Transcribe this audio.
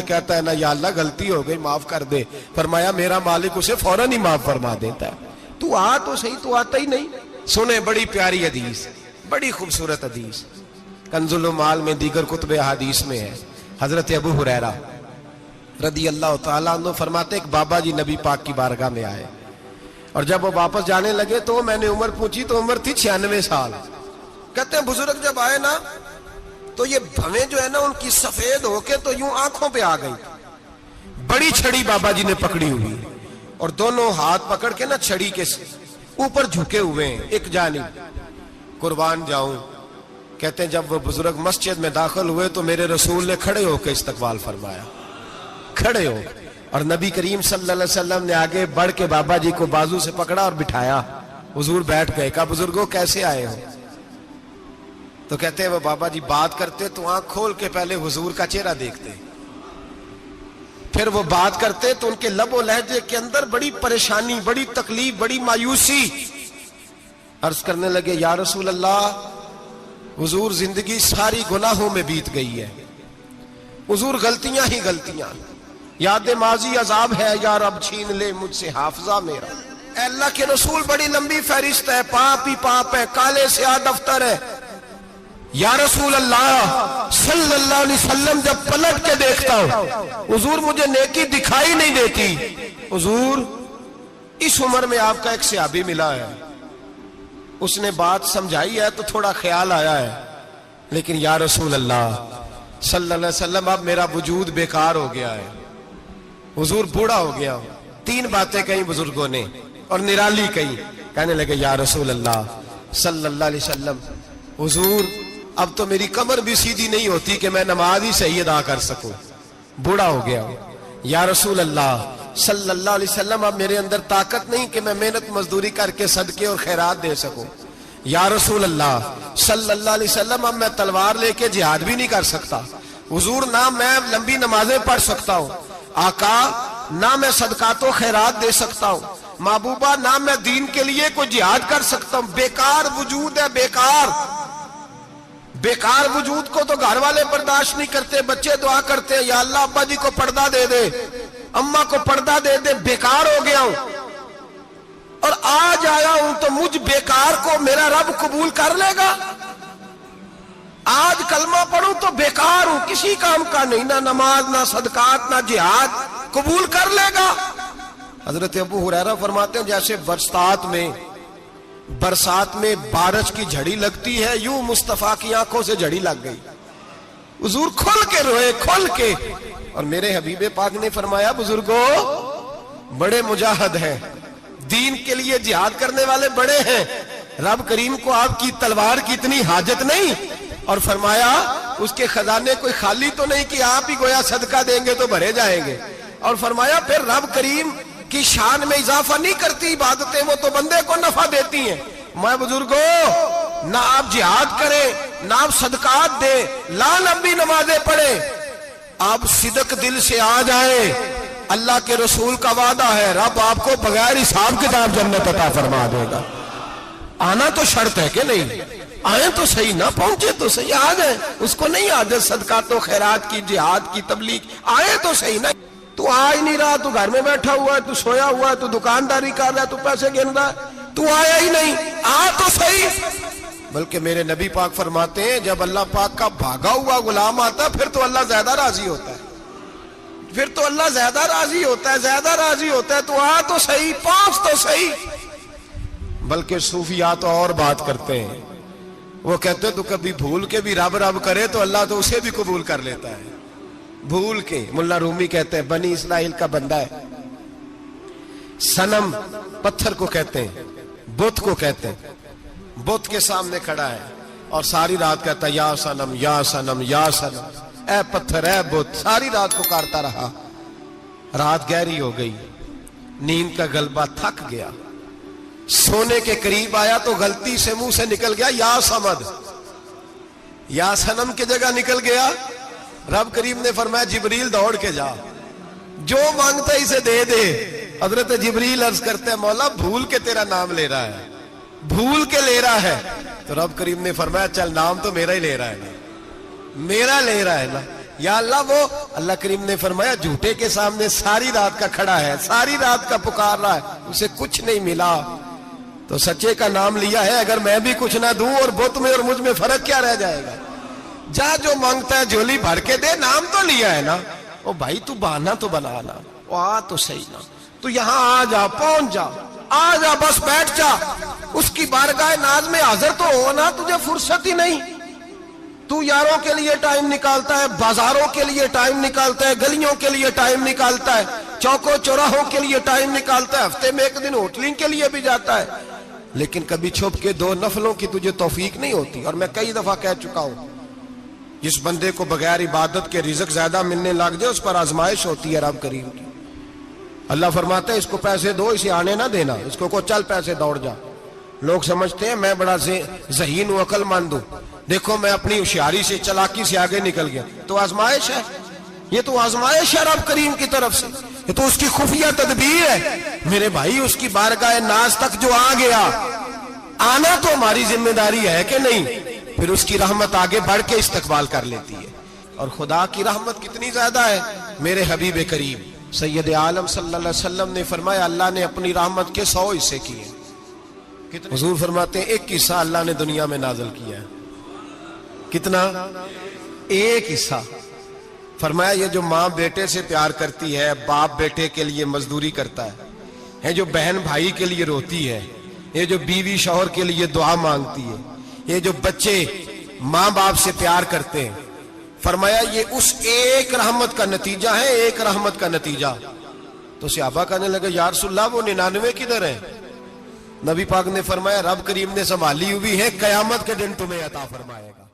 कहता है ना या अल्लाह गलती हो गई माफ कर दे, फरमाया मेरा मालिक उसे फौरन ही माफ फरमा देता है। तू आ तो सही, तू आता ही नहीं। सुने बड़ी प्यारी हदीस, बड़ी खूबसूरत हदीस, कंजुल माल में दीगर कुतुब हदीस में है। हजरत अबू हुरैरा रदी अल्लाह तआला अन्हु फरमाते एक बाबा जी नबी पाक की बारगाह में आए और जब वो वापस जाने लगे तो मैंने उम्र पूछी तो उम्र थी 96 साल। कहते हैं बुजुर्ग जब आए ना तो ये भवें जो है ना उनकी सफेद होके तो यूं आंखों पे आ गई। बड़ी छड़ी बाबा जी ने पकड़ी हुई और दोनों हाथ पकड़ के ना छड़ी के ऊपर झुके हुए हैं एक जानिब, कुर्बान जाऊं। कहते हैं जब वो बुजुर्ग मस्जिद में दाखिल हुए तो मेरे रसूल ने खड़े होकर इस्तकबाल फरमाया, खड़े हो, और नबी करीम सल्लल्लाहु अलैहि वसल्लम ने आगे बढ़ के बाबा जी को बाजू से पकड़ा और बिठाया। हुजूर बैठ गए। कहा बुजुर्गों कैसे आए हो? तो कहते हैं वो बाबा जी बात करते तो आंख खोल के पहले हुजूर का चेहरा देखते, फिर वो बात करते तो उनके लबो लहजे के अंदर बड़ी परेशानी, बड़ी तकलीफ, बड़ी मायूसी। अर्ज करने लगे या रसूल अल्लाह, हुजूर जिंदगी सारी गुनाहों में बीत गई है, हुजूर गलतियां ही गलतियां, याद माजी अजाब है, यार अब छीन ले मुझसे हाफजा मेरा। अल्लाह के रसूल बड़ी लंबी फहरिस्त है, पाप ही पाप है, काले स्याह दफ्तर है। या रसूल अल्लाह सल्लल्लाहु अलैहि वसल्लम जब पलट के देखता हूं हुजूर मुझे नेकी दिखाई नहीं देती। हुजूर इस उम्र में आपका एक सहाबी मिला है, उसने बात समझाई है तो थोड़ा ख्याल आया है, लेकिन या रसूल अल्लाह सल्लल्लाहु अलैहि वसल्लम अब मेरा वजूद बेकार हो गया है, हुजूर बूढ़ा हो गया। 3 बातें कही बुजुर्गों ने और निराली कही। कहने लगे या रसूल अल्लाह सल्लल्लाहु अलैहि वसल्लम, हुजूर अब तो मेरी कमर भी सीधी नहीं होती कि मैं नमाज ही सही अदा कर सकूं, बूढ़ा हो गया। या रसूल अल्लाह सल्लल्लाहु अलैहि वसल्लम अब मेरे अंदर ताकत नहीं कि मैं मेहनत मजदूरी करके सदके और खैरात दे सकूं। या रसूल अल्लाह सल्लल्लाहु अलैहि वसल्लम अब मैं तलवार लेके जिहाद भी नहीं कर सकता। हुजूर ना मैं लंबी नमाजें पढ़ सकता हूं, आका ना मैं सदकातो खैरात दे सकता हूं, महबूबा ना मैं दीन के लिए कोई जिहाद कर सकता हूं। बेकार वजूद है, बेकार बेकार वजूद को तो घर वाले बर्दाश्त नहीं करते, बच्चे दुआ करते हैं या अल्लाह अब्बा जी को पर्दा दे दे, अम्मा को पर्दा दे दे, बेकार हो गया हूं और आज आया हूं तो मुझ बेकार को मेरा रब कबूल कर लेगा। आज कलमा पढ़ूं तो बेकार हूं, किसी काम का नहीं, ना नमाज ना सदकात ना जिहाद, कबूल कर लेगा। हजरत अबू हुरैरा फरमाते हैं जैसे बरसात में बारिश की झड़ी लगती है, यूं मुस्तफा की आंखों से झड़ी लग गई। हुजूर खुल के रोए, खुल के। और मेरे हबीबे पाक ने फरमाया बुजुर्गों बड़े मुजाहिद हैं, दीन के लिए जिहाद करने वाले बड़े हैं, रब करीम को आपकी तलवार की इतनी हाजत नहीं। और फरमाया उसके खजाने कोई खाली तो नहीं कि आप ही गोया सदका देंगे तो भरे जाएंगे। और फरमाया फिर रब करीम की शान में इजाफा नहीं करती इबादतें, वो तो बंदे को नफा देती हैं। मैं बुजुर्गो ना आप जिहाद करें ना आप सदकात दे, ला लंबी नमाजें पढ़े, आप सिदक दिल से आ जाए, अल्लाह के रसूल का वादा है रब आपको बगैर हिसाब किताब जन्नत अता फरमा देगा। आना तो शर्त है कि नहीं, आए तो सही ना पहुंचे तो सही, आ जाए उसको नहीं आदत सदकातो खैरात की, जिहाद की, तबलीग, आए तो सही ना। तू आ ही नहीं रहा, तू घर में बैठा हुआ है, तू सोया हुआ है, तू दुकानदारी कर रहा है, तू पैसे गिन रहा है, तू आया ही नहीं, आ तो सही। बल्कि मेरे नबी पाक फरमाते हैं जब अल्लाह पाक का भागा हुआ गुलाम आता फिर तो अल्लाह ज्यादा राजी होता है, फिर तो अल्लाह ज्यादा राजी होता है, ज्यादा राजी होता है। तू आ तो सही, पहुंच तो सही। बल्कि सूफिया तो और बात करते हैं, वो कहते तो कभी भूल के भी रब रब करे तो अल्लाह तो उसे भी कबूल कर लेता है, भूल के। मुल्ला रूमी कहते हैं बनी इस्राइल का बंदा है, सनम पत्थर को कहते हैं, बुत को कहते हैं, बुत के सामने खड़ा है और सारी रात कहता है या सनम या सनम या सनम, ए पत्थर ए बुत, सारी रात पुकारता रहा। रात गहरी हो गई, नींद का गलबा थक गया, सोने के करीब आया तो गलती से मुंह से निकल गया या समद, या सनम की जगह निकल गया। रब करीम ने फरमाया जिब्रील दौड़ के जा, जो मांगता है इसे दे दे। हजरत जिब्रील अर्ज करते हैं मौला भूल के तेरा नाम ले रहा है, भूल के ले रहा है। तो रब करीम ने फरमाया चल नाम तो मेरा ही ले रहा है ना, मेरा ले रहा है ना, या अल्लाह वो, अल्लाह करीम ने फरमाया झूठे के सामने सारी रात का खड़ा है, सारी रात का पुकार रहा है, उसे कुछ नहीं मिला तो सच्चे का नाम लिया है। अगर मैं भी कुछ ना दूं और बुत में और मुझ में फर्क क्या रह जाएगा? जा जो मांगता है झोली भर के दे, नाम तो लिया है ना। ओ भाई तू बहाना तो बनाना, ओ आ तो सही ना, तू यहां आ जा, पहुंच जा, आ जा, बस बैठ जा, उसकी बारगाह नाज में हाजिर तो हो ना। तुझे फुर्सत ही नहीं, तू यारों के लिए टाइम निकालता है, बाजारों के लिए टाइम निकालता है, गलियों के लिए टाइम निकालता है, चौकों चौराहों के लिए टाइम निकालता है, हफ्ते में एक दिन होटलिंग के लिए भी जाता है, लेकिन कभी छुप के दो नफलों की तुझे तौफीक नहीं होती। और मैं कई दफा कह चुका हूं, जिस बंदे को बगैर इबादत के रिज़्क ज्यादा मिलने लग जाए उस पर आजमाइश होती है रब करीम की। अल्लाह फरमाता है इसको पैसे दो, इसे आने ना देना, इसको को चल पैसे दौड़ जा। लोग समझते हैं मैं बड़ा ज़हीन हूं, अक्लमंद हूं, देखो मैं अपनी होशियारी से चालाकी से आगे निकल गया। तो आजमाइश है, ये तो आजमाइश है रब करीम की तरफ से, ये तो उसकी खुफिया तदबीर है मेरे भाई। उसकी बारगाह नाज तक जो आ गया, आना तो हमारी जिम्मेदारी है कि नहीं? फिर उसकी रहमत आगे बढ़ के इस्तकबाल कर लेती है। और खुदा की रहमत कितनी ज्यादा है। मेरे हबीब करीम सैयद आलम सल्लल्लाहु अलैहि वसल्लम ने फरमाया अल्लाह ने अपनी रहमत के 100 हिस्से किए। कितने? हुजूर फरमाते हैं एक हिस्सा अल्लाह ने दुनिया में नाजिल किया है। कितना? एक हिस्सा। फरमाया ये जो माँ बेटे से प्यार करती है, बाप बेटे के लिए मजदूरी करता है, जो बहन भाई के लिए रोती है, ये जो बीवी शौहर के लिए दुआ मांगती है, ये जो बच्चे माँ बाप से प्यार करते हैं, फरमाया ये उस एक रहमत का नतीजा है, एक रहमत का नतीजा। तो सहाबा कहने लगे या रसूलल्लाह वो 99 किधर है? नबी पाक ने फरमाया रब करीम ने संभाली हुई है, कयामत के दिन तुम्हें अता फरमाएगा।